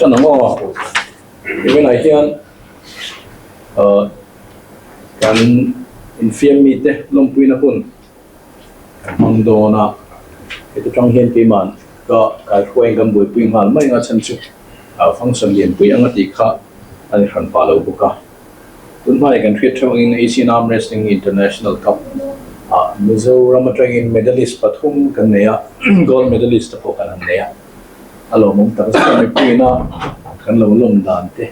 cho nó ngò cái này hiện kan infirmity Lawmpuina hun mang đồ na itu trong hiện cái màn có cái quen cầm bụi pin hoàn mấy ngã chân chụp function liền bụi anh ti khá anh khẩn phá lâu buka tuần mai kan fit trong in Asian Arm Wrestling International Cup Mizo Ramatrangin medalist pathum kan neya gold medalist po kan neya alo mong ta sa mi na kan lawm ṭhiante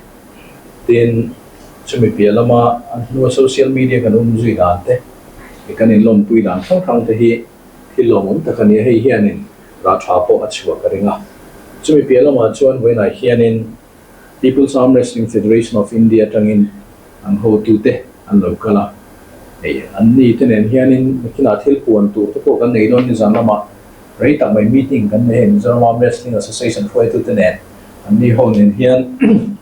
tin chumi pia lama no social media kan zui ṭhiante kan in Lawmpuina thang te hi lawm ta kan hi hianin ra tha po achwa karinga chumi pia lama chuan when I hianin People's Arm Wrestling Federation of India tangin ang ho tu te an lo kala an ni tenen hianin kina thil puan tu te po kan nei don ni zan lama rei tak mai meeting kan nei Mizo Wrestling Association foi tu tenen an ni ho nin hian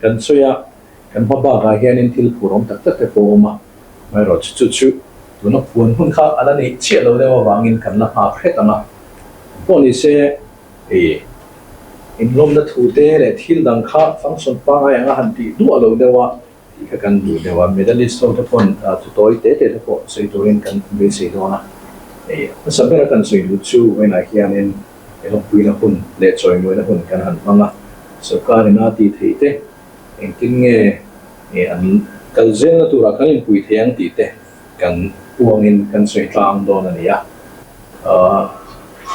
kan soya kan baba ga hianin thil purom tak tak te po ma mai ro chu chu tu no puan hun kha an ni che lo lewa wangin kan la ha phet anga po ni se in lom na thu te le thil dang kha function pa nga anga han ti du lo dewa ka kan du dewa medalist so te pon tu toi te po sei turin kan be sei do na sa bera kan sei lu chu when I hianin Lawmpuina hun le choi mo na hun kan han manga so ka ni na ti thei te eng tin nge an kal zen na tu ra kan in pui thiang ti te kan puangin kan sei tlang do na nia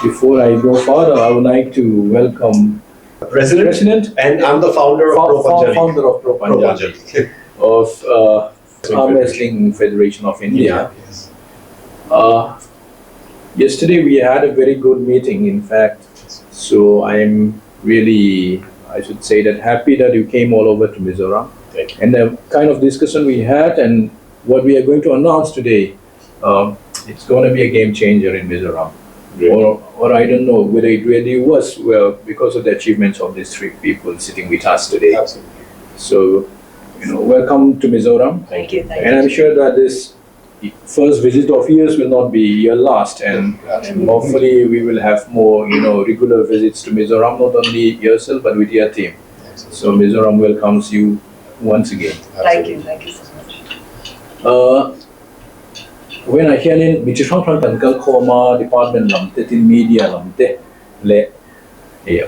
before I go further I would like to welcome President, and I'm the founder of Panja of Arm Wrestling Federation of India. Yes. Yesterday we had a very good meeting, in fact. So I'm really, I should say that happy that you came all over to Mizoram. Thank you. And the kind of discussion we had and what we are going to announce today, it's going to be a game changer in Mizoram. Really? Or I don't know whether it really was, well, because of the achievements of these three people sitting with us today. Absolutely. So, welcome to Mizoram. Thank you. And I'm sure that this first visit of yours will not be your last, and hopefully we will have more, regular visits to Mizoram, not only yourself but with your team. So Mizoram welcomes you once again. Thank you so much. When I hear in Michifang Tankal Koma Department Lamte in Media Lamte Le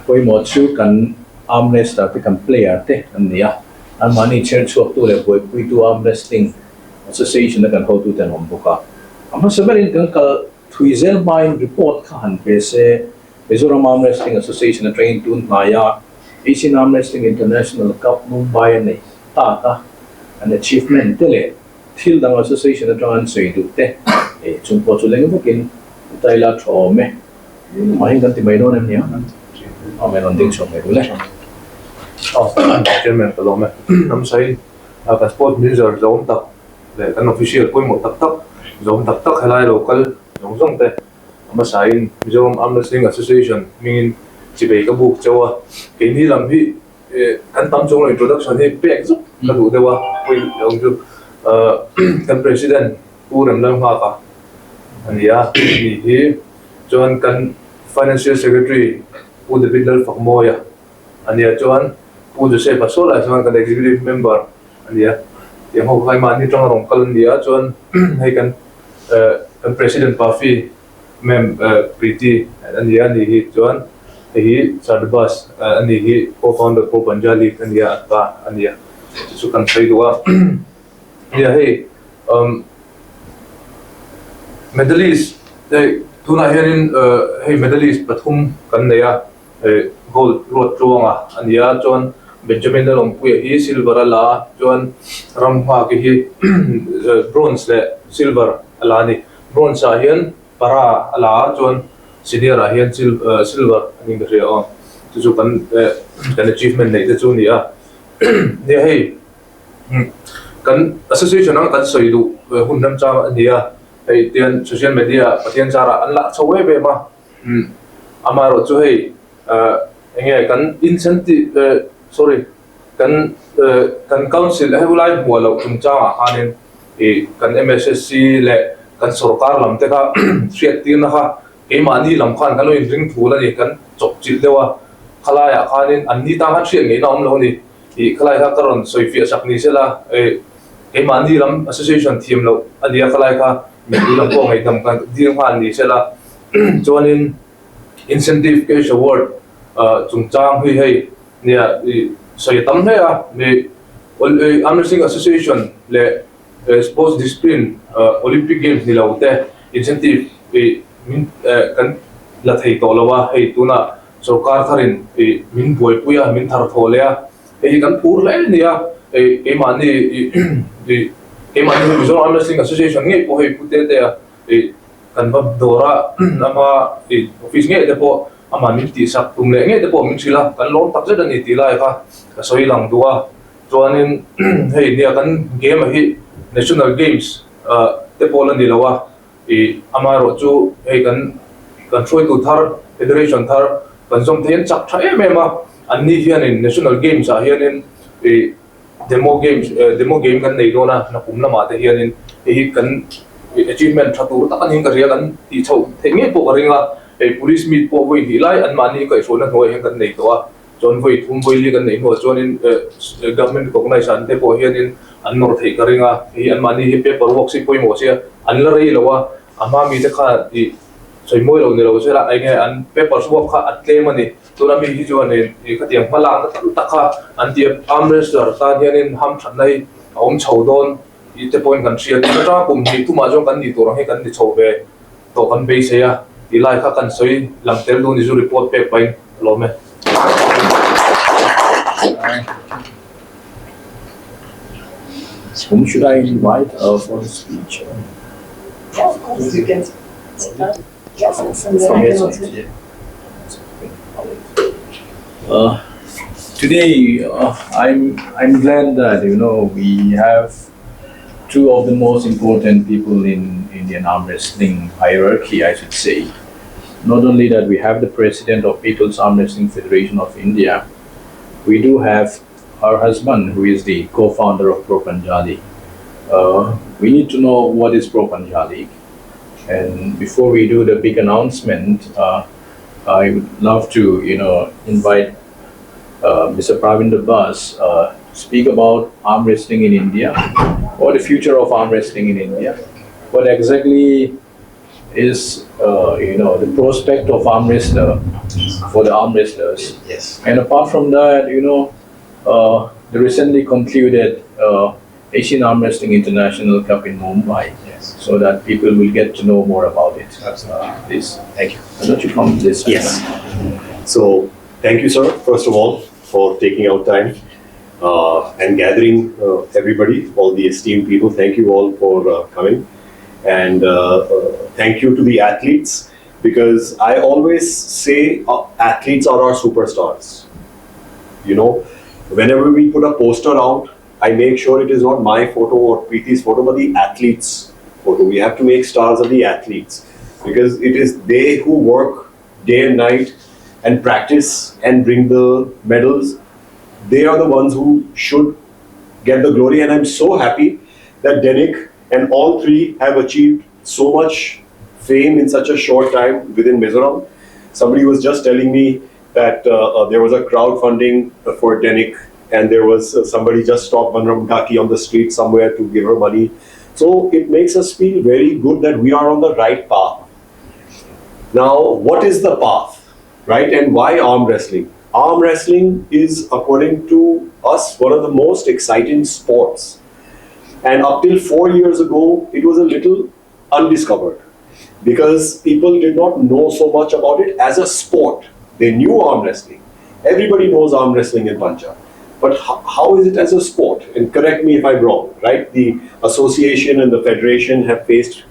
Poi Mochu can arm wrestler can play arte and ya and money church of to le boy to Arm Wrestling Association that can hold to the Nombuka. I'm not in Gankal Twizel Mine report can pese Mizoram Arm Wrestling Association and train to Maya Asian Arm Wrestling International Cup Mumbai and Tata an achievement tele Thil dang association at ang say do te chung po chu leng bukin tay la tho me mahin kan ti mai don em nia meron ding chong me dule chairman ka lawm nam sai ka sport minister lawm tak le kan official poi mo tak tak lawm tak tak helai local zong te ama sai Mizoram Arm Wrestling Association mingin chibei ka buk chawa ke ni lam hi kan tam chong introduction hi pek zu ka du dewa poi yong ju kan president Pu Tetea'n ka ania ni hi chuan kan financial secretary Pu Tetea'n fakmoya ania chuan Pu Joseph Asola chuan kan executive member ania yang ho khai mani tong rong kal nia chuan hei kan president Pafi mem Priti ania ni hi chuan hi Sardbas ani hi co-founder ko Panja ania ka ania su kan sai duwa yeah, hey, medalist, tuna hianin hey medalist pathum kan neya gold rot ruanga ania chuan Benjamin Lawmpuina hi silver ala chuan ramha ki hi bronze le silver ala ni bronze a hian para ala chuan senior a hian silver ani ka ria chu kan achievement nei te chu ni a yeah, hey kan association ang kan soidu hundam cha ania ei tian social media pathian chara an la chowe be ma amaro chu hei enge kan incentive kan council hebulai mualo kum cha anin kan MSSC le kan sarkar lam te ka thriat tin na kha ke mani lam khan kan lo in ring thula ni kan chok chil dewa khalaya khanin anni ta han thian ngei na om lo ni I khalai kha karon soifia sakni sela e mandi lam association team lo adia khalai kha me lam ko ngai dam kan ding han ni sela chuanin incentive cash award chung chang hui hei nia soi tam he a me arm wrestling association le sports discipline olympic games ni lo te incentive min kan la thei to lawa hei tuna sarkar tharin min boi puya min thar tholea e kan pur le nia e mani Mizo Arm Wrestling Association nge po hei Pu Tetea'n kan bab dora ama office nge depo ama min ti sak tum le nge depo min sila kan lom tak jada ni ti lai kha ka soi lang duwa chuanin hei nia kan game hi national games depo lan dilawa ama ro chu hei kan troi tu thar federation thar kan som thien chak thae mema anni hianin national games a hianin demo game kan nei dona na kumna ma te hianin hi kan achievement thatu ta kan hin ka ria kan ti chho thenge po ringa police meet po voi hilai an mani kai so na hoi hen kan nei to a chon voi thum voi li kan nei ho chonin government organization te po hianin an nor thei ka ringa hi an mani hi paper work si poi mo sia an la rei lawa ama mi te kha ti soi moi lo ni lo se la ai nge an paper work kha atle mani tuna mi hi chuan ni khatiang malang ta kha an ti arm wrestler ta hianin ham than nai om chhodon ite point kan sia ti ta kum ni tu ma jong kan ni to rang he kan ni chho ve to kan be se ya ti lai kha kan soi lam tel du ni zu report pe pai lo me Whom should I invite for the speech? Yeah, of course, you can start. Yes, Today, I'm glad that we have two of the most important people in Indian arm wrestling hierarchy, I should say. Not only that, we have the president of People's Arm Wrestling Federation of India. We do have her husband, who is the co-founder of Panja. We need to know what is Panja. And before we do the big announcement, I would love to, invite Mr. Pravinder Bas to speak about arm wrestling in India, or the future of arm wrestling in India. What exactly is, the prospect of arm wrestler for the arm wrestlers? Yes. And apart from that, the recently concluded Asian Arm Wrestling International Cup in Mumbai. Yes. So that people will get to know more about it. Absolutely. Please. Thank you. Why don't you come to this? Yes. So, thank you, sir, first of all, for taking out time and gathering everybody, all the esteemed people. Thank you all for coming. And thank you to the athletes, because I always say athletes are our superstars. Whenever we put a poster out, I make sure it is not my photo or Preeti's photo, but the athlete's photo. We have to make stars of the athletes, because it is they who work day and night and practice and bring the medals. They are the ones who should get the glory, and I'm so happy that Denic and all three have achieved so much fame in such a short time within Mizoram. Somebody was just telling me that there was a crowdfunding for Denic, and there was somebody just stopped Vanram Gaki on the street somewhere to give her money. So it makes us feel very good that we are on the right path. Now, what is the path, right? And why arm wrestling? Arm wrestling is, according to us, one of the most exciting sports. And up till 4 years ago, it was a little undiscovered, because people did not know so much about it as a sport. They knew arm wrestling. Everybody knows arm wrestling in Panja. But how is it as a sport? And correct me if I'm wrong, right? The association and the federation have faced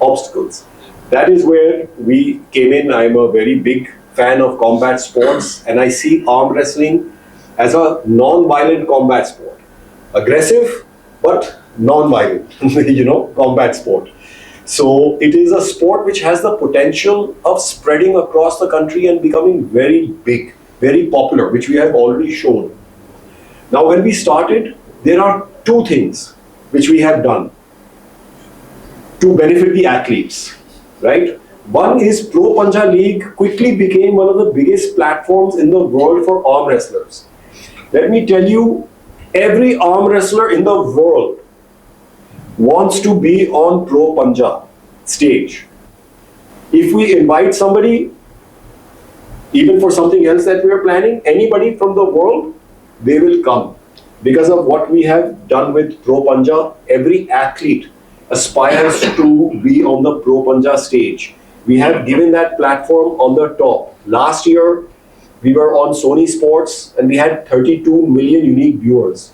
obstacles. That is where we came in. I'm a very big fan of combat sports, and I see arm wrestling as a non-violent combat sport. Aggressive, but non-violent, combat sport. So it is a sport which has the potential of spreading across the country and becoming very big, very popular, which we have already shown. Now, when we started, there are two things which we have done to benefit the athletes, right? One is Pro Panja League quickly became one of the biggest platforms in the world for arm wrestlers. Let me tell you, every arm wrestler in the world wants to be on Pro Panja stage. If we invite somebody, even for something else that we are planning, anybody from the world, they will come. Because of what we have done with Pro Panja, every athlete aspires to be on the Pro Panja stage. We have given that platform on the top. Last year, we were on Sony Sports and we had 32 million unique viewers.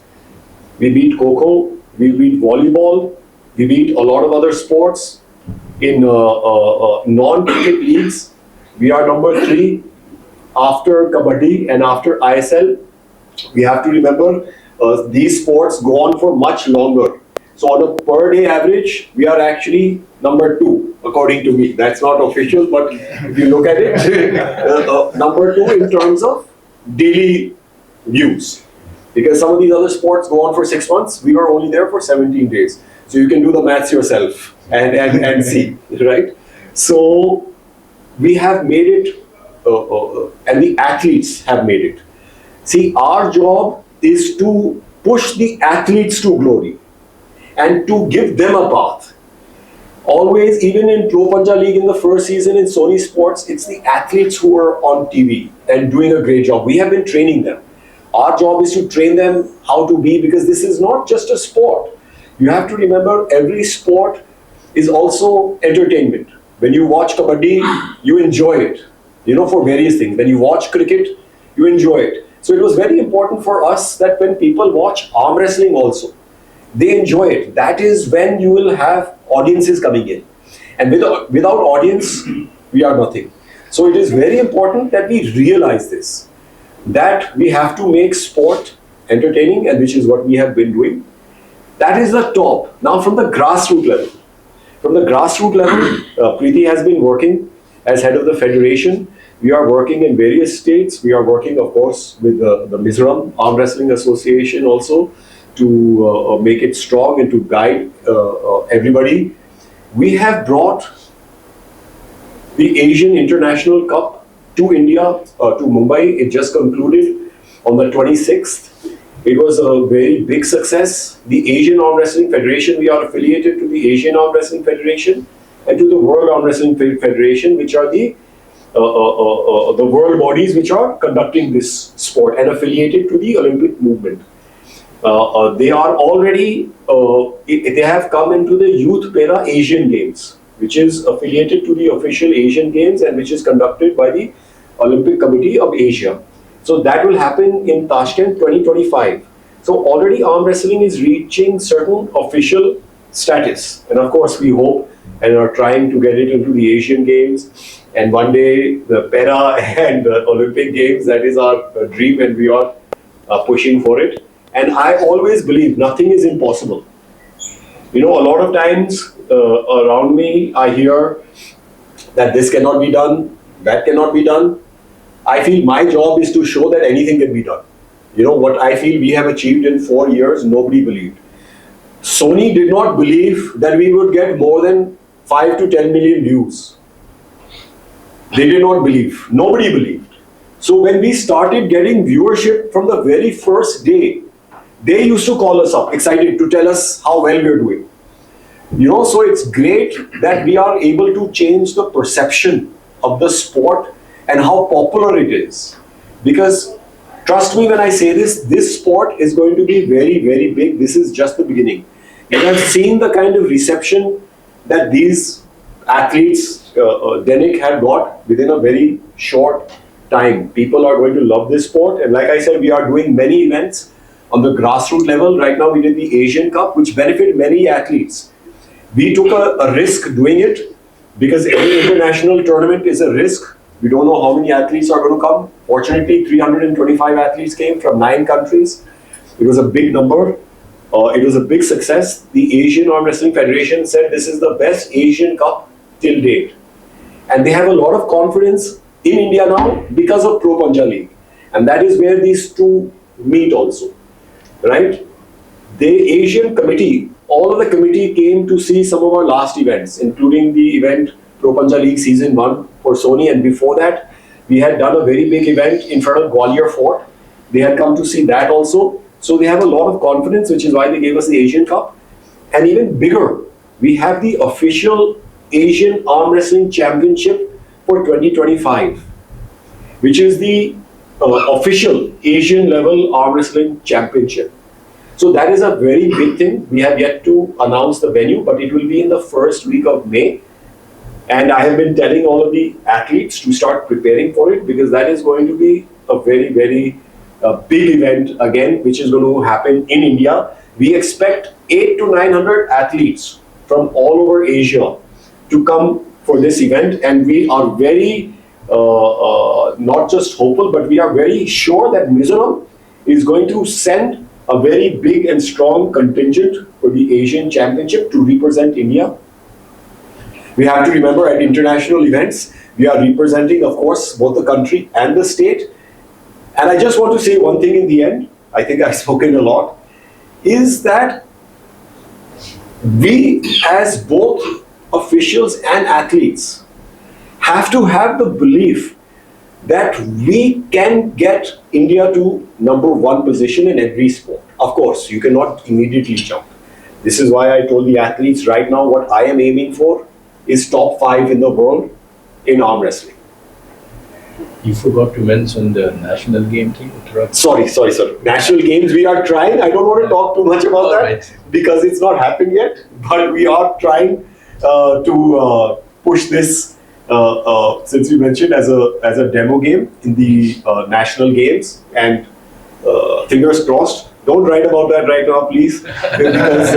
We beat Kho, we beat volleyball, we beat a lot of other sports. In non-cricket leagues, we are number 3 after Kabaddi and after ISL. We have to remember these sports go on for much longer. So on a per day average, we are actually number 2, according to me. That's not official, but if you look at it, number 2 in terms of daily views. Because some of these other sports go on for 6 months, we were only there for 17 days. So you can do the maths yourself and see, right? So we have made it, and the athletes have made it. See, our job is to push the athletes to glory and to give them a path. Always, even in Pro Panja League in the first season in Sony Sports, it's the athletes who are on TV and doing a great job. We have been training them. Our job is to train them how to be, because this is not just a sport. You have to remember, every sport is also entertainment. When you watch Kabaddi, you enjoy it, for various things. When you watch cricket, you enjoy it. So it was very important for us that when people watch arm wrestling also, they enjoy it. That is when you will have audiences coming in. And without audience, we are nothing. So it is very important that we realize this, that we have to make sport entertaining, and which is what we have been doing. That is the top. Now from the grassroots level. From the grassroots level, Preeti has been working as head of the federation. We are working in various states. We are working, of course, with the Mizoram Arm Wrestling Association also to make it strong and to guide everybody. We have brought the Asian International Cup to India, to Mumbai. It just concluded on the 26th. It was a very big success. The Asian Arm Wrestling Federation, we are affiliated to the Asian Arm Wrestling Federation and to the World Arm Wrestling Federation, which are the world bodies which are conducting this sport and affiliated to the Olympic movement. They are already, they have come into the Youth Para Asian Games, which is affiliated to the official Asian Games and which is conducted by the Olympic Committee of Asia. So that will happen in Tashkent 2025. So already arm wrestling is reaching certain official status. And of course we hope and are trying to get it into the Asian Games. And one day the Para and the Olympic Games, that is our dream, and we are pushing for it. And I always believe nothing is impossible. A lot of times around me I hear that this cannot be done, that cannot be done. I feel my job is to show that anything can be done. What I feel we have achieved in 4 years, nobody believed. Sony did not believe that we would get more than 5 to 10 million views. They did not believe. Nobody believed. So when we started getting viewership from the very first day, they used to call us up, excited to tell us how well we're doing. So it's great that we are able to change the perception of the sport and how popular it is. Because trust me when I say this sport is going to be very, very big. This is just the beginning. And I've seen the kind of reception that these athletes, Denic had got within a very short time. People are going to love this sport. And like I said, we are doing many events on the grassroots level. Right now we did the Asian Cup, which benefited many athletes. We took a risk doing it because every international tournament is a risk. We don't know how many athletes are going to come. Fortunately, 325 athletes came from 9 countries. It was a big number. It was a big success. The Asian Arm Wrestling Federation said this is the best Asian Cup till date. And they have a lot of confidence in India now because of Pro Panja League. And that is where these two meet also, right? The Asian committee, all of the committee came to see some of our last events, including the event Pro Panja League Season 1 for Sony, and before that, we had done a very big event in front of Gwalior Fort. They had come to see that also. So they have a lot of confidence, which is why they gave us the Asian Cup. And even bigger, we have the official Asian Arm Wrestling Championship for 2025, which is the official Asian level arm wrestling championship. So that is a very big thing. We have yet to announce the venue, but it will be in the first week of May. And I have been telling all of the athletes to start preparing for it, because that is going to be a very, very big event again, which is going to happen in India. We expect 800 to 900 athletes from all over Asia to come for this event, and we are very not just hopeful, but we are very sure that Mizoram is going to send a very big and strong contingent for the Asian Championship to represent India. We have to remember, at international events, we are representing, of course, both the country and the state. And I just want to say one thing in the end, I think I've spoken a lot, is that we, as both officials and athletes, have to have the belief that we can get India to #1 position in every sport. Of course, you cannot immediately jump. This is why I told the athletes right now what I am aiming for is top 5 in the world in arm wrestling. You forgot to mention the national game team. Sorry. National games, we are trying. I don't want to talk too much about that, Right. because it's not happened yet. But we are trying to push this, since you mentioned, as a demo game in the national games. And fingers crossed. Don't write about that right now, please, because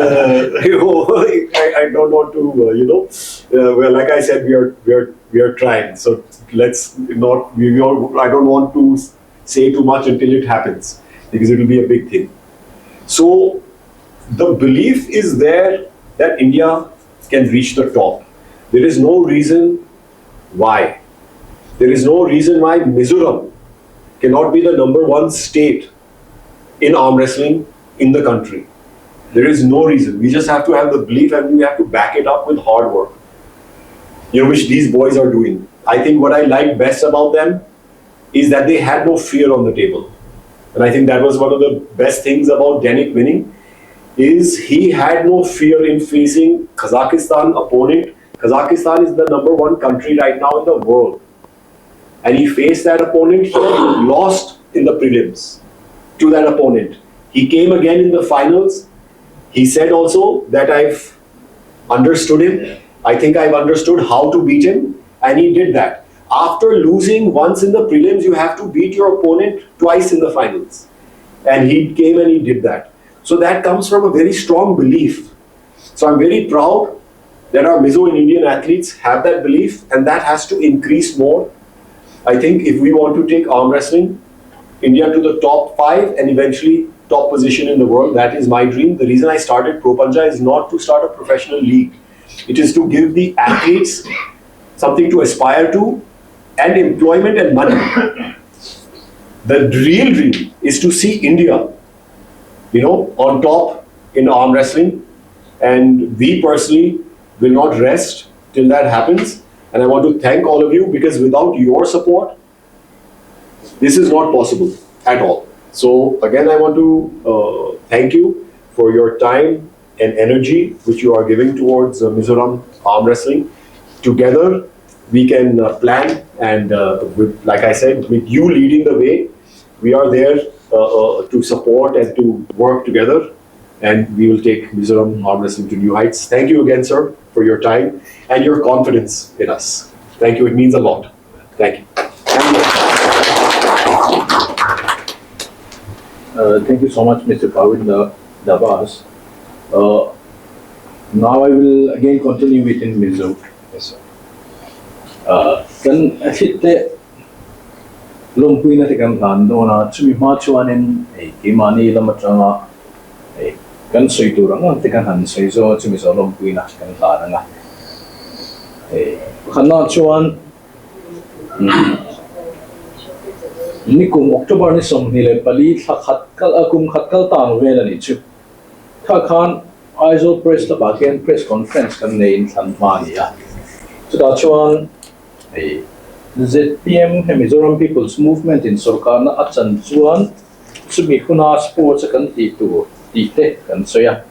I don't want to. Well, like I said, we are trying. So let's not. I don't want to say too much until it happens, because it will be a big thing. So the belief is there that India can reach the top. There is no reason why. There is no reason why Mizoram cannot be the #1 state in arm wrestling in the country. There is no reason. We just have to have the belief, and we have to back it up with hard work, which these boys are doing. I think what I like best about them is that they had no fear on the table. And I think that was one of the best things about Denic winning, is he had no fear in facing Kazakhstan opponent. Kazakhstan is the #1 country right now in the world. And he faced that opponent. He lost in the prelims to that opponent. He came again in the finals. He said also that I've understood him. I think I've understood how to beat him, and he did that. After losing once in the prelims, you have to beat your opponent twice in the finals. And he came and he did that. So that comes from a very strong belief. So I'm very proud that our Mizo and Indian athletes have that belief, and that has to increase more. I think if we want to take arm wrestling India to the top 5 and eventually top position in the world, that is my dream. The reason I started Pro Panja is not to start a professional league. It is to give the athletes something to aspire to, and employment and money. The real dream is to see India, on top in arm wrestling. And we personally will not rest till that happens. And I want to thank all of you, because without your support, this is not possible at all. So again, I want to thank you for your time and energy which you are giving towards Mizoram arm wrestling. Together, we can plan, and like I said, with you leading the way, we are there to support and to work together, and we will take Mizoram arm wrestling to new heights. Thank you again, sir, for your time and your confidence in us. Thank you. It means a lot. Thank you. Thank you so much, Mr. Pravin Dabas. Now I will again continue within Mizo. Yes, sir. Kan hitte Lawmpuina te kan tando na chumi machuanin kimani lamatranga kan soituranga te kan han soizo chumi so Lawmpuina kan tanga khana chuan nikum October ni som ni le pali khat kal akum khat kal tang vela ni chu kha khan aizo press la baken press conference kan nei in than mania chuta chuan ZPM Mizoram People's Movement in Sarkar na achan chuan chumi khuna sports kan ti tu ti te kan soya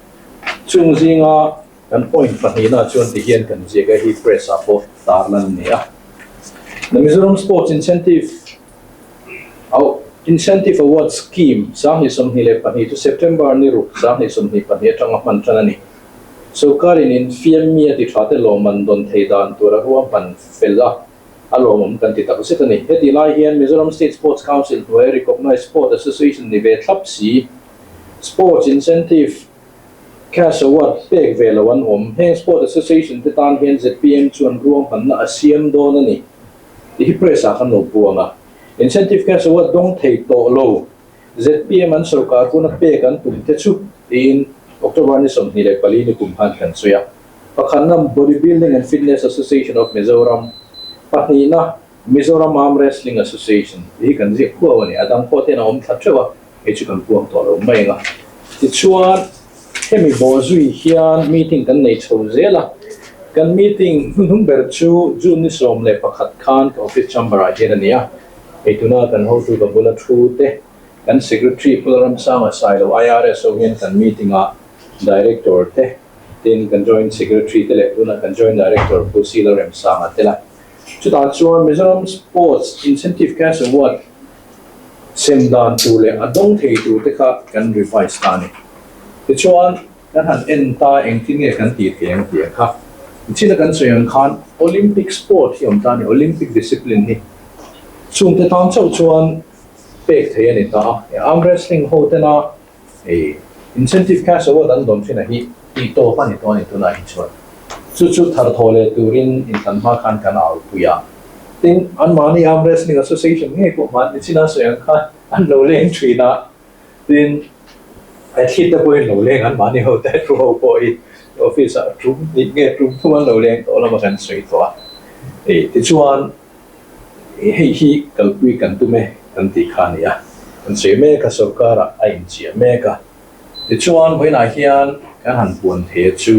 chung zinga kan point pahina chuan ti hian kan jega hi press apo tarlan nia the Mizoram Sports Incentive Award Scheme sang hi som hile pahi to September ni ru sang hi som hi pahi tanga man tanani so karin in fiamia ti thate lawman don theidan tura ruam pan fella alawm kan ti taksetani heti lai hian Mizoram State Sports Council to recognize sport association ni ve thlapsi sports incentive cash award pek velawan he sport association te tan hian ZPM chuan ruam pan na asiam don ani hi presa kan no puanga incentive cash award dong thei to lo ZPM an sarkar kuna pe kan tum te chu in October ni som ni le pali ni kumhan kan suya pakhanam bodybuilding and fitness association of Mizoram pahina Mizoram Arm Wrestling Association hi kan ji khuwa ni adam ko te na om thachewa e chu kan puang to lo mai nga ti chuan hemi bozui hian meeting kan nei chho zela kan meeting hung ber chu jun ni som le pakhat khan ka office chamber a hian ania e tuna kan ho tu ka bula thu te kan secretary pularam sama silo IRS o hian kan meeting a director te tin kan joint secretary te le tuna kan joint director pu silaram sama te la chuta chuan Mizoram Sports Incentive Cash Award semdan tu le adong thei tu te kha kan revise ta ni ti chuan kan han enta engtin nge kan ti thiang ti kha chila kan soyang khan Olympic sport hi om ta ni Olympic discipline ni chung te tan chau chuan pek thei ani ta arm wrestling ho te na incentive cash award an dom thina hi to pani to ni tu na hi chuan chu thar thole turin in tanma khan kan au puya tin an mani arm wrestling association nge ko man ni china soyang khan an lo leng thina tin at hit the point lo leng an mani ho ta ro boy office a trum ni nge trum thuan lo leng to la ma kan soi to ti chuan hi kalpui kan tu me kan ti khania kan se me ka sarkara a in chia me ka ti chuan hoina hian kan han puan the chu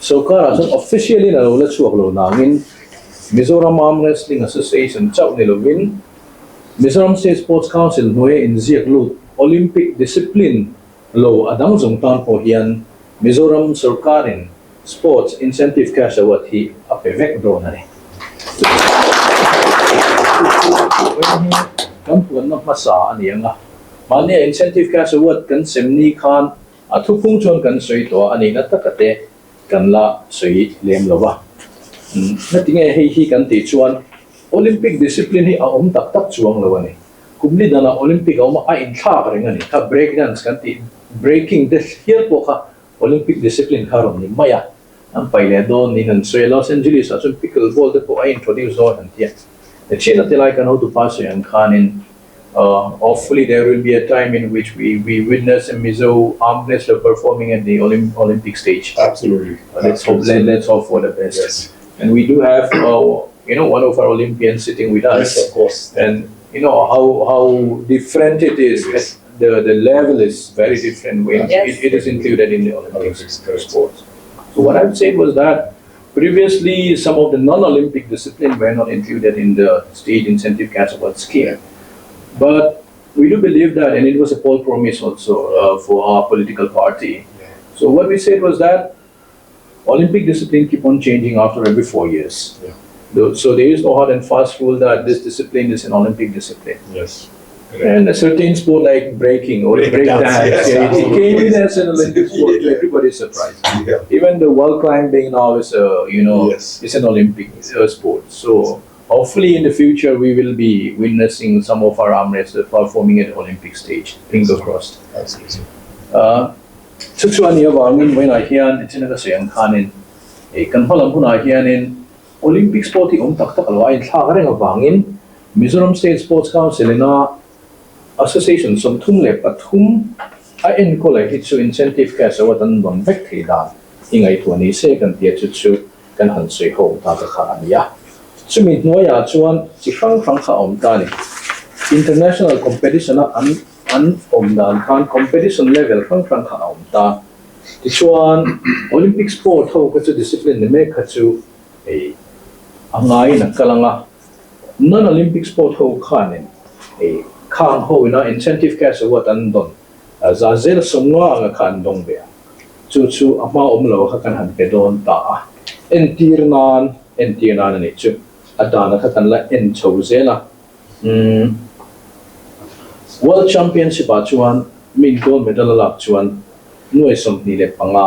sarkara so officially na lo la chuak lo nangin Mizoram Arm Wrestling Association chau ni lovin Mizoram State Sports Council noe in ziak lut Olympic discipline lo adang zong tan po hian Mizoram Sarkarin Sports Incentive Cash Award hi apevek do na ni kan puan na masa anianga mani incentive cash award kan semni khan athupung chon kan soi to ani na takate kan la soi lem lowa na tinge hi kan ti chuan Olympic discipline hi a om tak tak chuang lo ani kumni dana Olympic oma a in tha reng ani ka break dance kan ti breaking the here po kha Olympic discipline kharom ni maya ang paile do ni han soi Los Angeles as pickleball de po a introduce on and yeah the china tilai kan how to pass and khan in hopefully there will be a time in which we witness a Mizo arm wrestler performing at the Olympic stage. Absolutely. Let's hope for the best. Yes. And we do have one of our Olympians sitting with us. Yes, of course. And you know how different it is. Yes. The level is very different when Yes. it is included in the Olympics sports. So what I've said was that previously some of the non-Olympic disciplines were not included in the state incentive cash award scheme. But we do believe that, and it was a poll promise also for our political party. Yeah. So what we said was that Olympic discipline keep on changing after every 4 years. Yeah. So there is no hard and fast rule that this discipline is an Olympic discipline. Yes. And a certain sport like breaking or break dance, yes, it came in as an Olympic sport. Yeah. Everybody's surprised. Yeah. Even the wall climbing now is Yes. is an Olympic sport. So hopefully in the future we will be witnessing some of our arm wrestlers performing at Olympic stage. Fingers crossed. Absolutely. Chuchuan ya wangin when I hear it's in a sayang kanin. Kan holam pun I hear in Olympic sport tak alwa in thagareng wangin Mizoram State Sports Council na association som thum le pathum a en ko le hitsu incentive cash award an don vek thei dan ingai tuani se kan tia chu kan han sui ho ta ka kha ania chumi noya chuan chi khang kha om ta ni international competition an om dan khan competition level khang kha om ta ti chuan Olympic sport ho ka chu discipline ne me kha chu angai na kalanga non Olympic sport ho khanin e khang ho ina incentive cash award an don za zel songwa nga khan dong be chu ama omlo kha kan han pe don ta entirnan ni chu adana kha kan la en chho zela World Championship a chuan min gold medal lak chuan nuai som ni le panga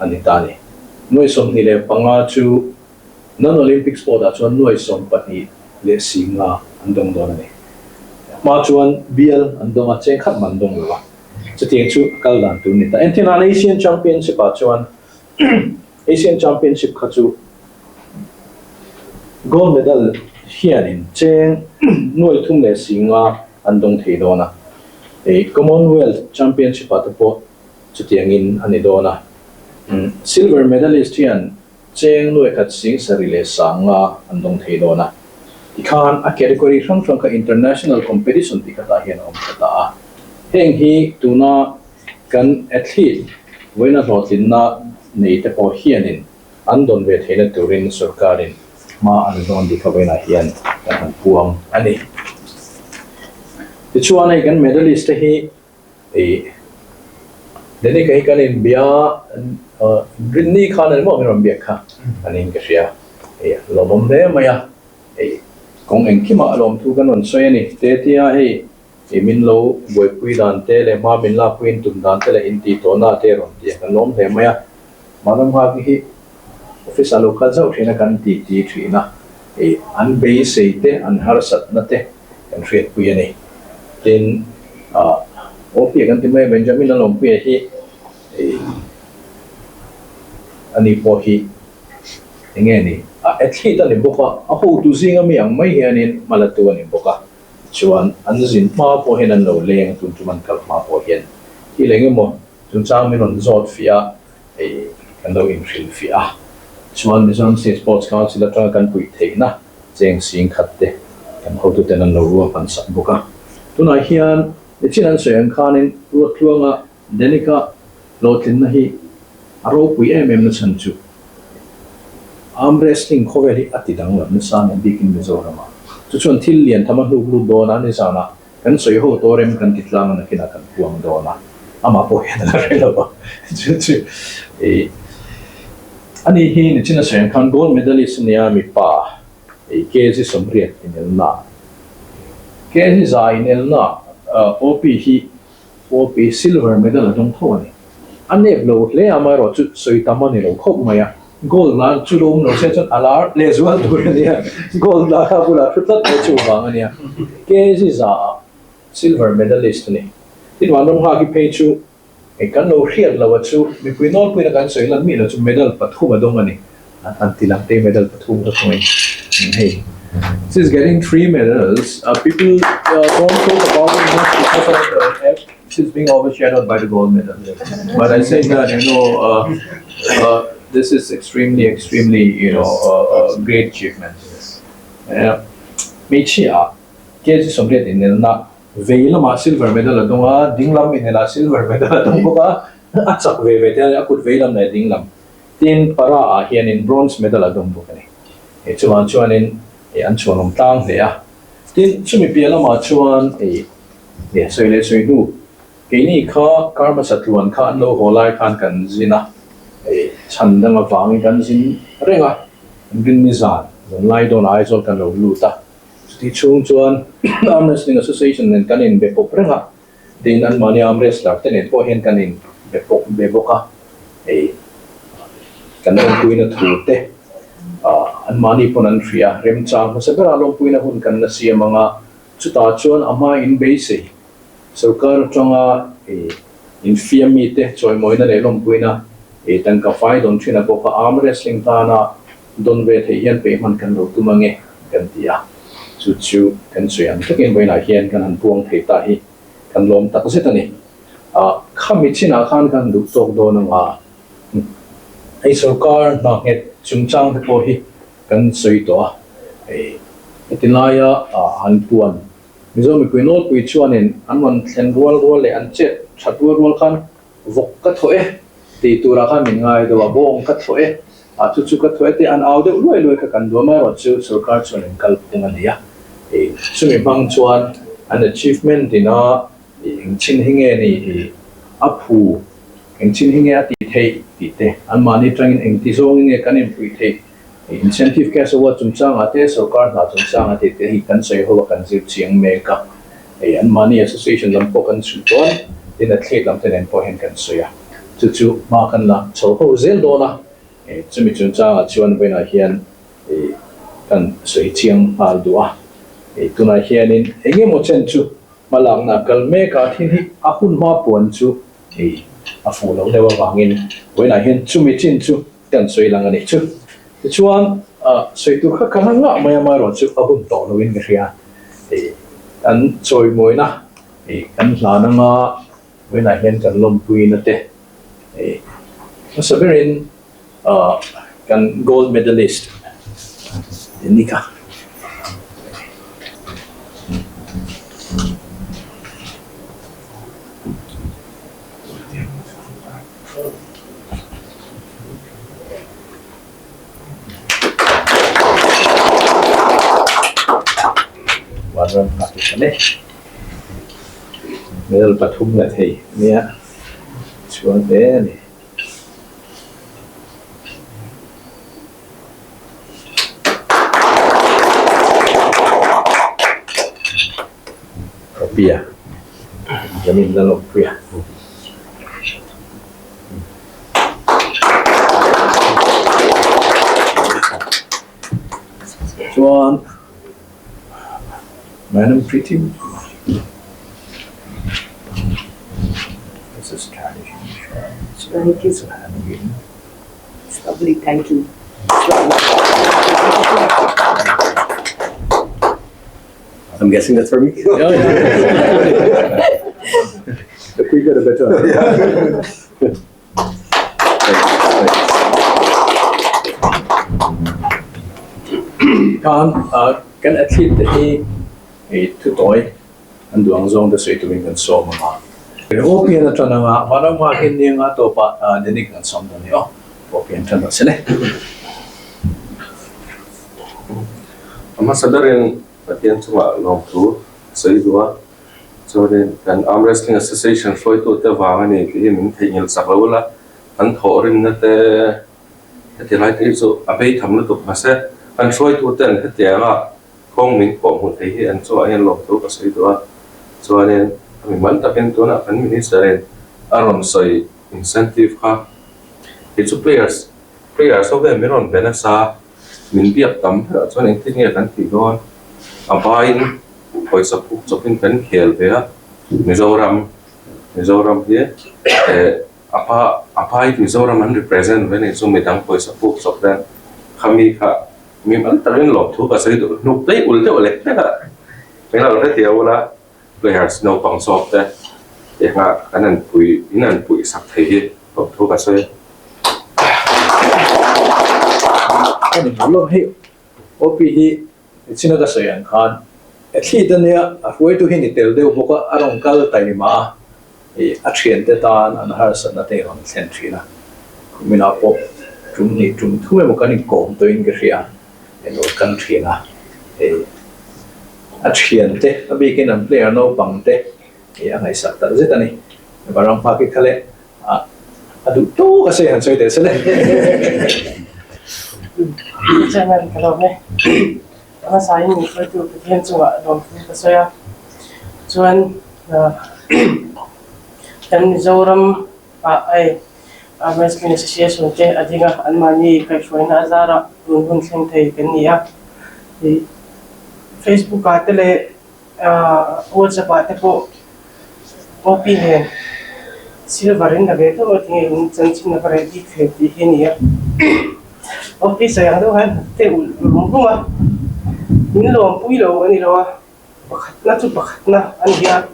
anitani nuai som ni le panga chu non Olympic sport a chuan nuai som pati le singa andong don ni ma chuan bial andong a cheng khat man dong la chutiang chu kal dan tu ni ta international Asian Championship a chuan Asian Championship kha chu gold medal hianin cheng nuai thum le singa andong theidona a Commonwealth Championship at the port chutiangin anidona silver medalist hian cheng nuai khat sing sarile sanga andong theidona ikhan a category rang ka international competition tikata hian om kata heng hi tuna kan athlete wena hlotinna nei te po hianin andon ve theina turin sarkarin ma andon dikhawaina hian kan puang ani Tichuan kan medalist hi Denic-a kan in bia Britney khan mo meron bia kha anin ka siya lawm de maya kong engkima lawm thu kan on soy ni tetia hi min lo boipui dan te le ma min la puin tum dan te le inti to na te ron ti kan lawm de maya manam ha hi office local zau thina kan ti thina an be se te an har sat na te kan riat pui ani then opi kan timai Benjamin Lawmpuina hi ani po hi engeni athlete ani boka a ho tu zinga mi ang mai hianin malatu ani boka chuan anzin ma po henan lo leng tun tuman kal ma po hian hi lengemo tun chang min on zot fia kan lo in fil fia chuan Mizo Sports Council atang kan pui theina cheng sing khatte kan ho tu tenan lo ruwa pan sak boka tunai hian chinan soyang khanin ruatluanga Denic-a lotin na hi aro pui na chanchu arm wrestling khoweli atidang lam sa na bikin Mizorama chu chon thil lian thama hlu dona ni sana kan soi ho torem kan titlang na kina kan puang dona ama po hian na relaba chu ani hi ni china soyang khan gold medalist nia mi pa kezi somriat inelna kezi za inelna OP silver medal atong thawani anep lo le amaro chu soi tamani lo khop maya gold la chu lo no se chon alar le zual turania gold la ka bula thutat chu bangania kezi za silver medalist ni tin wanam ha ki pe chu kan lo riat lawa chu mi puinol puina kan soi lan mi lo chu medal pathu badong ani an tilang te medal pathu ro thoi hey she's getting 3 medals. People don't talk about it much because she's being overshadowed by the gold medal. But I say that this is extremely, great achievement. Michia, kesi somret inelna veila ma silver medal adunga dinglam inela silver medal adunga atsak veve te akut veilam na dinglam tin para hian in bronze medal adung bukani. Chuan in an chuan tang le a tin chumi piala ma chuan soi le soi du ke ni kha karma satluan kha an lo holai khan kan zina chandang awang kan zin renga bin mizan lai don aizol kan lo luta ti chung chuan arm wrestling association nen kan in bepop renga din an mani arm wrestler ten po hen kan in beboka kan lo puina thute an mani pon an fria rem chang masabara Lawmpuina hun kan na sia mga chuta chuan ama in base sarkar changa in fiami te choi moina le Lawmpuina tan ka fai don thina ko ka arm wrestling ta na don ve the hian pe man kan lo tumange kan tia chu kan suyan takin boina hian kan han puang thei ta hi kan lom tak setani khami china khan kan du tok do na nga ai sarkar na het chungchang te po hi kan soi to itinaya han puan Mizo mi puinol pui chuanin anwan thlen rual le an che thatur rual khan vok ka thoe ti tura kha min ngai do bong ka thoe chu chu ka thoi te an au de loi ka kan do ma ro chu sarkar chuan in kal pung ania chumi bang chuan an achievement ina ing chin hinge ni aphu ing chin hinge ati thei ti te an mani tangin ing ti zong nge kan in pui thei incentive ka so wa chung chang ate sarkar na chung chang ate te hi kan sei ho kan zip chiang me ka an mani association lam po kan chu ton in a thlet lam ten po hen kan soya chu chu ma kan la chho ho zel do na chumi chung chang a chuan veina hian kan sei chiang hal do a tuna hianin enge mo chen chu malang na kalme ka thin hi ahun ma pon chu a fu lo lewa wangin veina hian chumi chin chu kan soi lang ani chu chuan soi tu kha kan nga maya ma ro chu ahun to lo in ria an choi moi na kan hla na nga veina hian kan Lawmpuina te saberin kan gold medalist Denic-a waran pakisane medal pathum la thei nia chuan te ni Pia jamin la Lawmpuina chuan Madam Pretty. This is strategy. Thank you. It's lovely, thank you. I'm guessing that's for me. Yeah. The quicker the better. Kan athlete hi tu toy an duang zong da sei tu min kan so ma opian atana nga marang ma hin ni nga to pa Denic kan som ni opian tan sele Ambassador in Patian Chuma Long Tour, Saidua, so then an arm wrestling association for to the Vangani, him taking Savola, and Torin at the light is so a bait hamlet of Massa, and try to attend the Ara, Kong Min Kong, and so I am Long Tour, Saidua. So then, I mean, Mantapentona and Minister and Aron say incentive. It's a prayers of them, Miron Venesa. Mình biết tấm cho nên thích nghe cái thì con abai hồi sắp phục cho bên cái hial về Mizoram thế abai Mizoram anh represent với này số mình đang hồi sắp phục cho bên kami cả mình ăn tao nên lọt thuốc và xây được nộp đấy ul đấy đấy mình làm cái điều là players no bằng sọt đấy để ngã anh bùi sắc thấy lọt thuốc và xây anh em lo hi opi hi china ka sayan khan athlete ania foi tu hin tel deu boka arong kal taima a ṭhiante tan an har san na te on century na mina po tum thume mo kan kom to in gria en o kan thina a ṭhiante a bikin an player no pangte angai sa ta zetani barang pa ki khale adu to ka se han soi te sele Jangan kalau ni, karena saya ni itu bagian cuma Lawmpuina saya, cuman dan Mizoram Wrestling Association je adinga almani kaishwaina azara dunhun sengtai kania di Facebook atele WhatsApp ate po opinion silverin na beto o tingin chanchin na paredi kheti hinia opi sayang tu kan te ulungunga in Lawmpuina ani lawa pakhat na ania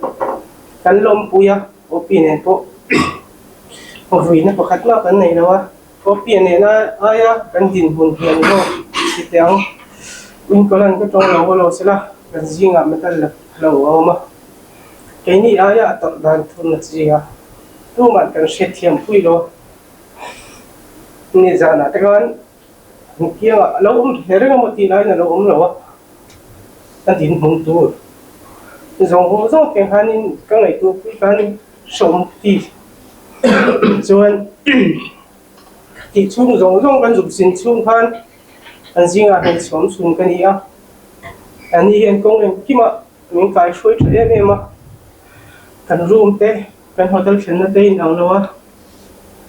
kan Lawmpuina opinion po Pavina pakhat na kan nei lawa opinion na aya kan din hun hian ho sitiang winkolan ko tong lo sila kan zinga metal lo awma kaini aya to dan thun na zinga tu man kan shethiam pui lo ni zana te kan kia lawm hereng mo ti lai na lawm lawa ta din hung tu zong zong ke hanin ka ngai tu pi kan som ti chuan ti chung zong zong kan zup sin chung khan an zinga hen som chung kan ia ani hen kong en kima min kai shoi thre me ma kan room te kan hotel chen na te in ang lawa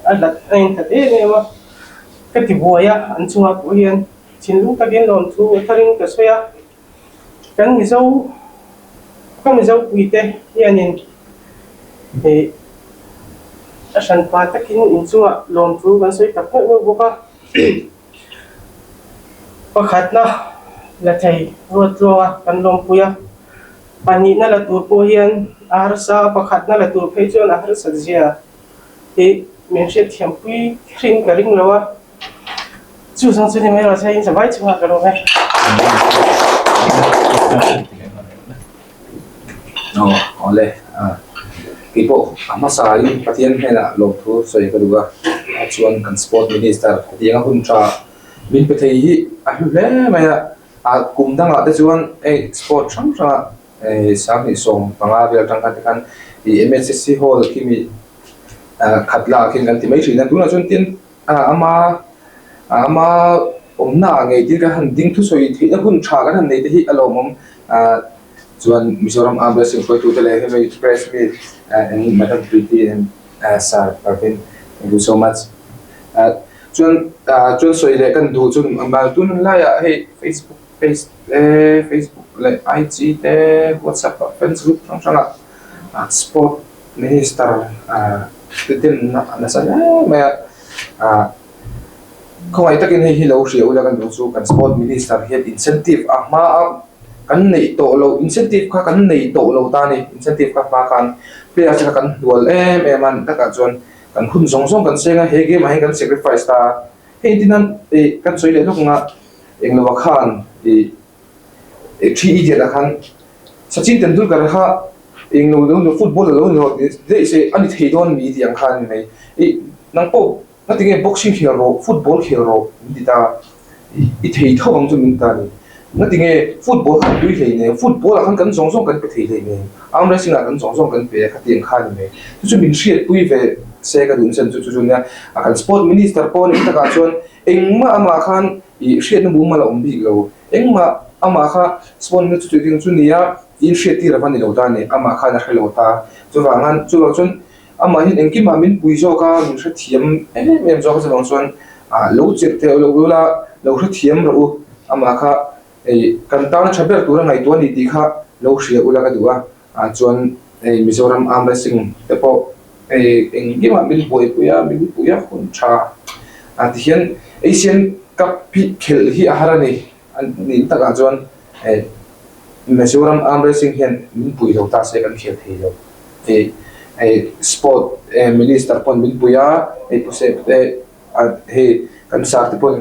alat ain ta te ma cái thì bùa ya anh chung học của hiền chính lúc ta kiến làm thu tharing cái xoay ya cái Mizo quý tê hiền nhìn thì sản phẩm ta kiến in chung học làm thu cái xoay tập cái vô cả có khát na là thầy ruột ruột kan Lawmpuina pani na là tu của hiền arsa có khát na là tu phải cho là arsa gì thì mình sẽ thiam quý ring cái ring lawa chú sang chú đi mấy rồi sai sẽ vay chú học cái đồ này. Oleh, kipo, ama sai, patian hena lawm soi cái đồ chuan kan sport minister tiếng Anh tra min pe thei hi hle maya kum dang la te chuan sport chang ra sang ni som panga vel tang kan i MSC hall kimi khatla kin kan ti mai thina tuna chuan tin ama na ngai ti ka han ding thu soi thi na hun tha kan han nei te hi alom chuan Mizoram Amblessing foi tu tele he express me and Madam Pu Tetea'n and Sir Parvin, thank you so much. Chuan soi le kan du chun ambal tun la ya he Facebook le IG te WhatsApp friends group chang sport minister Tetea'n na sa ma không ai takin hi lo riau la kan du chu kan sport minister he incentive kan nei to lo incentive kha kan nei to lo ta ni incentive kha pa kan player cha kan dual man ta ka chon kan hun song kan senga he game hai kan sacrifice ta he tinan kan soi le loknga englo khan thi idiot khan Sachin Tendulkar ha englo football lo they say ani theidon mi diang khan nei nang po nating boxing hero football hero dita I thei thawang chu min ta ni nating football kan tui hlei ne football kan kan song kan pe thei hlei ne am racing kan song kan pe khateng khan ne chu min hriat pui ve se ka dun sen chu nya kan sport minister pon ta ka chon engma ama khan I hriat na buma la ombi lo engma ama kha sport ne chu ding chu nia in hriat ti rawan ni lo ta ne ama kha na khelo ta chu wangan chu lo chon ama hin engki ma min pui zo ka min hra thiam em zo ka chong chon lo chek te lo la lo hra thiam ro ama kha kan ta na chaber tu ngai tu ni ti kha lo hria ula ka duwa chuan Mizoram Amblessing te po engki ma min puya khun tha ti hian Asian Cup pi khel hi ahara ni ni ta ka chuan Mizoram Amblessing hian min pui lo ta se kan khel thei lo sport minister pon min puya pose he kan sa te pon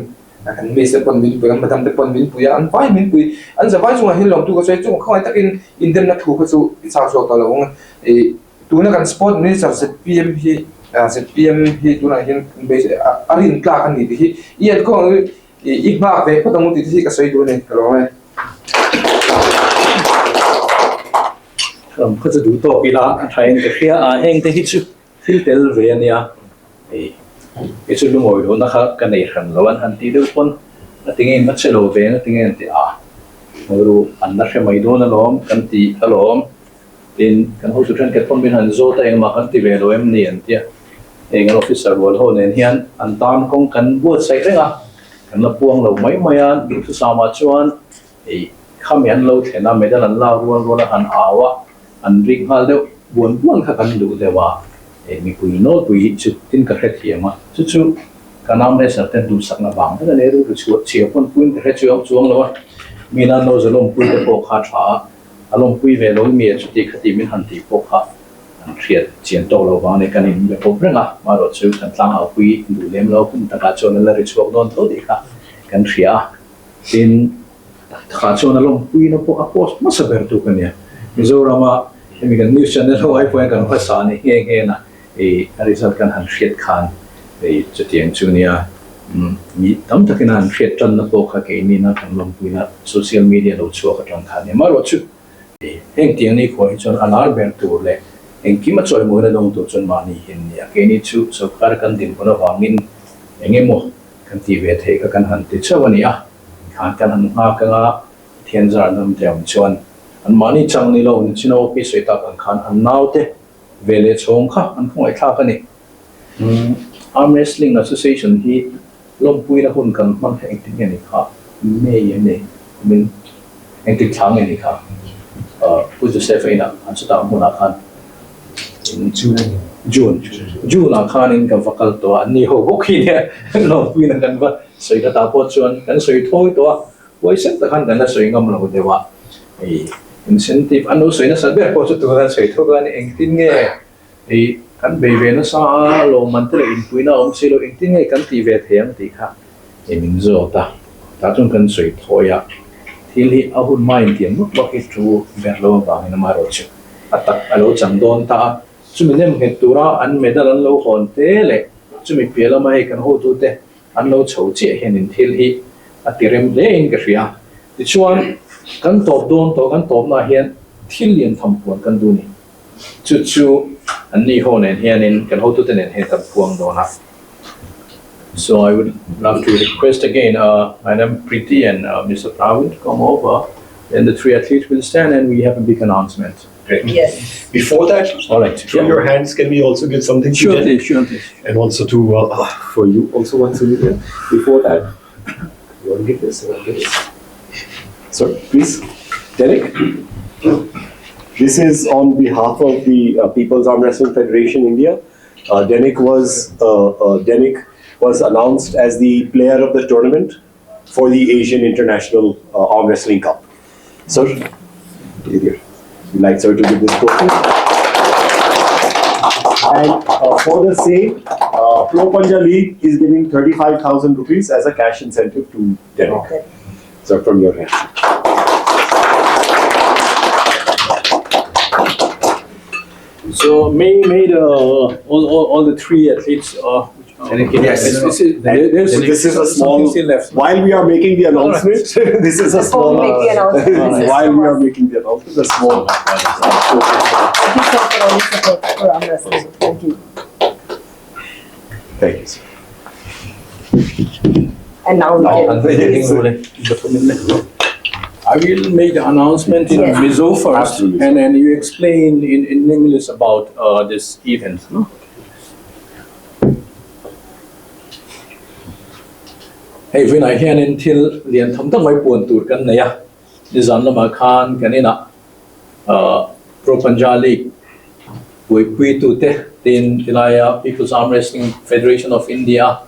kan minister pon min puya madam te pon min puya an vai min pui an za vai chung hin lom tu ka choi chung khoi takin indem na thu ka chu cha so ta lo tu na kan sport minister ZPM hi tu na hin be arin tla kan ni hi i ko I ba ve ko tamu ti hi ka soi tu ne ka loก็จะดูตัวกีฬาไทยแต่แค่เองแต่ที่ชุดที่เตลเวียนเนี่ยชุดลุงโอยดูนะครับกันในขันละวันอันที่เดียวคนติงเงินมัดเชลเวียนติงเงินที่มาดูอันนั้นแค่ไม่ดูนะล้อมกันที่ล้อมเป็นกันเขาสุดท้ายก็ต้องเป็นหันโซ่แต่เองมากันที่เวลาเอ็มเนี่ยที่เองออฟฟิศวัลโฮเนี่ยเฮียนอันตามของกันบวชใส่เรื่องกันละพวงเราไม่ยันดูทุสามาชวนข้ามยันเราเห็นไม่ได้หลังเล่ารัวหันอาวะอันริงฮาเดบวนข้ากันดูเดว่ามีปุยโน้ตปุยจุดทิ้งกระเทียมมาชุดการนำในสัตว์ดูสักนาบางแต่ในรู้ชวดเฉียบคนปุยกระเทียมช่วงแล้วมีนั่นเราจะลงปุยจะปกขาช้าอารมณ์ปุยเวลามีจุดที่คติมินหันที่ปกขาเครียดเฉียนโตเราบางในการนี้แบบพบเรื่องมาเราช่วยกันตั้งเอาปุยดูเลี้ยงเราคุณตะการชนนั่นเลยช่วงโดนโทษดีค่ะกันเครียดเป็นขาชนอารมณ์ปุยนับพวกอโปสมาสเปอร์ตุกันเนี่ยMizoramมีกันนิวส์ช่องไว้พวกกันภาษานี่เงี้ยนะริซัลกันหันเชียดคันจุดที่ยังจูเนีย mi tam takinan create tan na po kha ke ni na kan Lawmpuina social media lo chu ka tang khan ma ro chu heng tiang ni ko chon alar ber tu le eng ki ma choi mo na dong tu chon ma ni hin ya ke ni chu so kar kan din ko na wangin engemo kan ti ve the ka kan han ti chawani a khan kan han ma ka nga thian jar nam tem chuan an mani chang ni lo ni chino pi soi ta kan khan an nau te vele chong kha an khoi kha ka ni arm wrestling association hi Lawmpuina hun kan man heng ti ni kha me ye ne min eng ti thang ni kha pu Joseph ina an chu ta mu na khan in June a khan in ka vakal to an ni ho ki ne Lawmpuina kan ba soi ta po chuan kan soi thoi to wai sen ta khan kan na soi ngam lo dewa incentive ano soi na sa ber po chu tu na soi tho kan eng tin nge kan be ve na sa lo man tre in puina silo eng tin nge kan ti ve theng ti kha min zo ta chung kan soi thoya thil hi a hun mai tiam muk ba ki tu ber lo ba na ma ro chu atak alo chang don ta chu min nem he tura an medal an lo hon te le chu mi pela mai kan ho tu te an lo chho che hen in thil hi atirem le in ka ria ti chuan kan top don to kan top na hian thil lian tham puan kan du ni chu an ni ho nen hian in kan ho tu te nen he kan puang do na. So I would love to request again Madam Pu Tetea'n and Mr. Pu to come over, and the three athletes will stand and we have a big announcement. Great. Yes. Before that, All right. from your hands, can we also give something to Denic? Sure. And also to for you also once a week. Before that, you want to give this? Sir, please, Denic. This is on behalf of the People's Arm Wrestling Federation India. Denic was announced as the player of the tournament for the Asian International Arm Wrestling Cup. Sir, we'd like sir to give this trophy. And for the same, Pro Panja League is giving 35,000 rupees as a cash incentive to Denic. Okay. Sir, from your hand. So made all the three athletes. Yes. This is a small. While we are making the announcement, this is a small. Make the announcement. While we are making the announcement, a small. Thank you for all your support for arm wrestling. Thank you. Thank you, sir. And now we can. I will make the announcement in Yes. Mizo first, Absolutely. and then you explain in English about this event. No? Hey, when I hear until the Antamta my point to Kanaya, this Anlama Khan Kanina Pro Panja League, we put to the Ilaya People's Arm Wrestling Federation of India,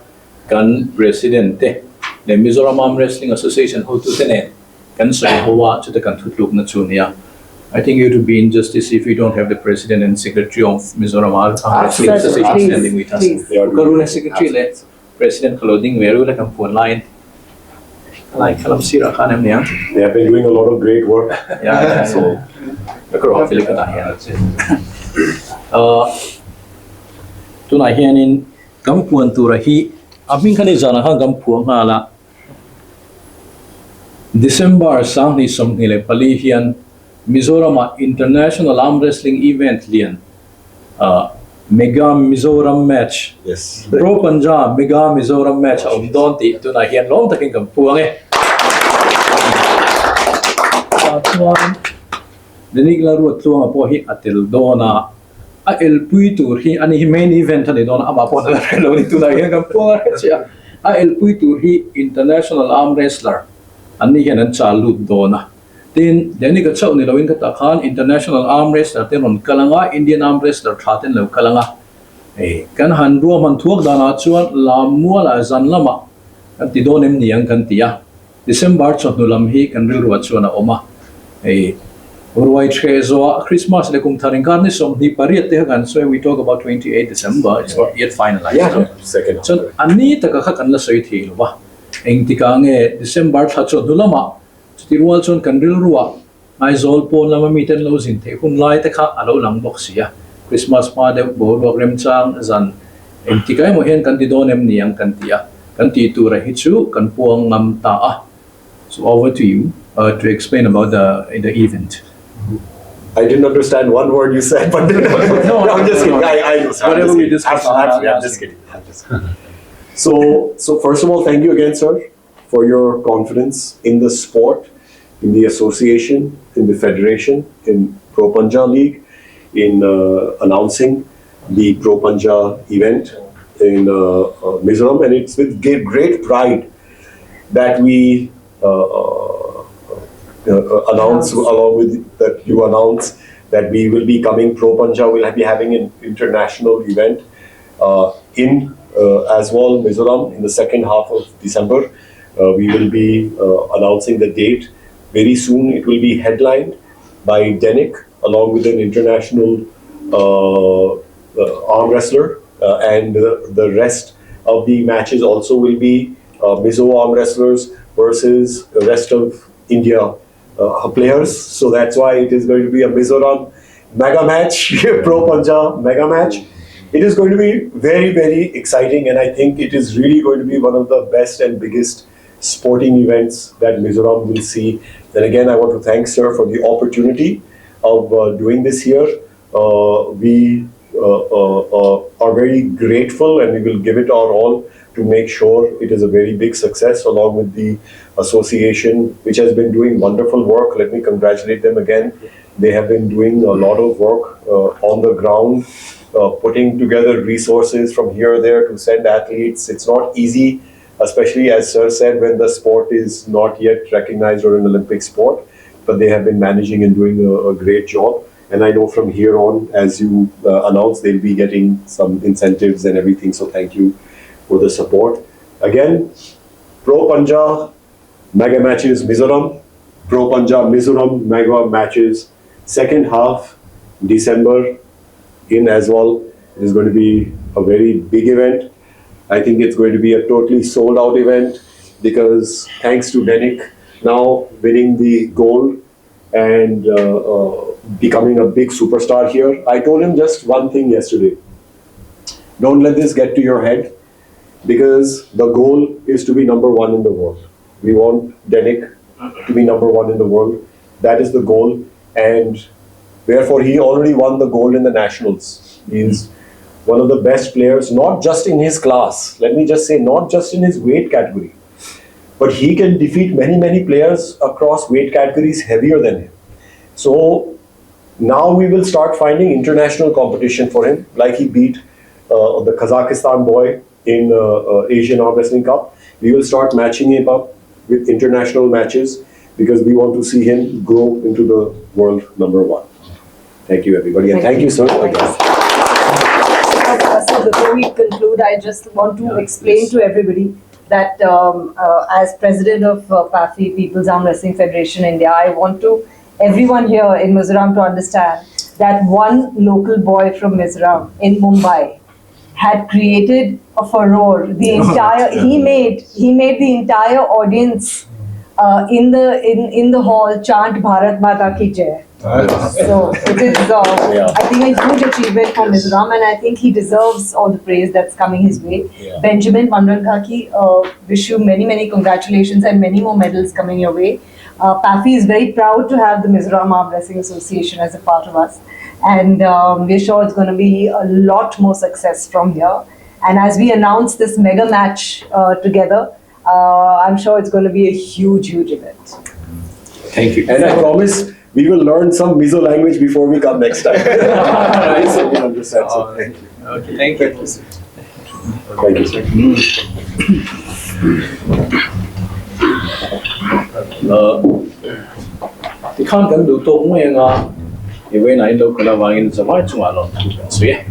Kan President, the Mizoram Arm Wrestling Association, who to the Kan say Hoa to the Kantutluk Natsunia. I think it would be injustice if we don't have the president and secretary of Mizoram Arm Wrestling Association standing with us. Please. Karuna secretary, President Clothing, Veru like a phone line. Like Kalam Sira Khanam Nia. They have been doing a lot of great work. Yeah, so the crowd feel that's it. Tuna hianin Gampuan Turahi, Abin Kanizana Gampuan Hala. December Sangni Somnile Palihian Mizoram International Arm Wrestling Event Lian Mega Mizoram Match. Yes. Pro Panja Mega Mizoram Match Donti Tuna hian long taking Gampuang Denigla ruat tuang apo hi atil dona a el puitur hi ani main event ani dona amapo na lo ni tuna hian Gampuang chia a el puitur hi international arm wrestler ani hian an chalut dona tin Denic-a chau ni loin ka ta khan international arm wrestler ten on kalanga Indian arm wrestler thaten lo kalanga kan han ruam han thuak dana chuan lammuala zanlama kan ti donem niang kan tia December chotnulam hi kan ril ruat chuan a oma Urwai Trezoa Christmas le kum tharing kan ni som ni pariat te kan so we talk about 28 December it's not yet finalized. Yeah. Second. So ani taka kha kan la soi thi lo ba eng tika nge December tha chotnulama tirwal chon kan ril ruwa ai zol pon lama miten lo zin the hun lai te kha alo lang bok sia Christmas pa de bo rem chang zan eng tika mo hen kan ti donem niang kan tia kan ti tu ra hichu kan puang ngam ta. So over to you to explain about the event. I didn't understand one word you said, but no, I'm just kidding. Whatever we discussed, I'm just kidding. So first of all, thank you again, sir, for your confidence in the sport, in the association, in the federation, in Pro Panja League, in announcing the Pro Panja event in Mizoram, and it's with great pride that we announce along with that you announce that we will be coming. Pro Panja will be having an international event in as well Mizoram in the second half of December. We will be announcing the date very soon. It will be headlined by Denic-a along with an international arm wrestler, and the rest of the matches also will be Mizo arm wrestlers versus the rest of India players. So that's why it is going to be a Mizoram mega match, Pro Panja mega match. It is going to be very exciting, and I think it is really going to be one of the best and biggest sporting events that Mizoram will see. And again, I want to thank sir for the opportunity of doing this here. We are very grateful, and we will give it our all to make sure it is a very big success, along with the association, which has been doing wonderful work. Let me congratulate them again. They have been doing a lot of work on the ground, putting together resources from here or there to send athletes. It's not easy, especially as sir said, when the sport is not yet recognized or an Olympic sport, but they have been managing and doing a great job. And I know from here on, as you announced, they'll be getting some incentives and everything. So thank you for the support. Again, Pro Panja mega matches Mizoram, Pro Panja Mizoram mega matches second half December in as well. It is going to be a very big event. I think it's going to be a totally sold out event, because thanks to Denic now winning the gold and becoming a big superstar here. I told him just one thing yesterday: don't let this get to your head, because the goal is to be #1 in the world. We want Denic to be #1 in the world. That is the goal, and therefore he already won the gold in the nationals. He is one of the best players, not just in his class. Let me just say, not just in his weight category, but he can defeat many players across weight categories heavier than him. So now we will start finding international competition for him, like he beat the Kazakhstan boy in Asian Arm Wrestling Cup. We will start matching him up with international matches, because we want to see him grow into the world #1. Thank you, everybody, and thank you, sir. So before we conclude, I just want to explain to everybody that as president of PAFI, People's Arm Wrestling Federation India, I want everyone here in Mizoram to understand that one local boy from Mizoram in Mumbai had created a furore. The entire he made the entire audience in the hall chant Bharat Mata Ki Jai. So it is, I think, a huge achievement for Mizoram, and I think he deserves all the praise that's coming his way. Benjamin Mandalkaki, wish you many congratulations and many more medals coming your way. PAFI is very proud to have the Mizoram Arm Wrestling Association as a part of us, and we're sure it's going to be a lot more success from here. And as we announce this mega match together, I'm sure it's going to be a huge event. Thank you. And I promise we will learn some Mizo language before we come next time. So we understand. So thank you. Okay, thank you. Thank you, sir. Thì không cần đủ tốt mới nga, thì với này đâu có là vàng in zaman chung alon, so yeah.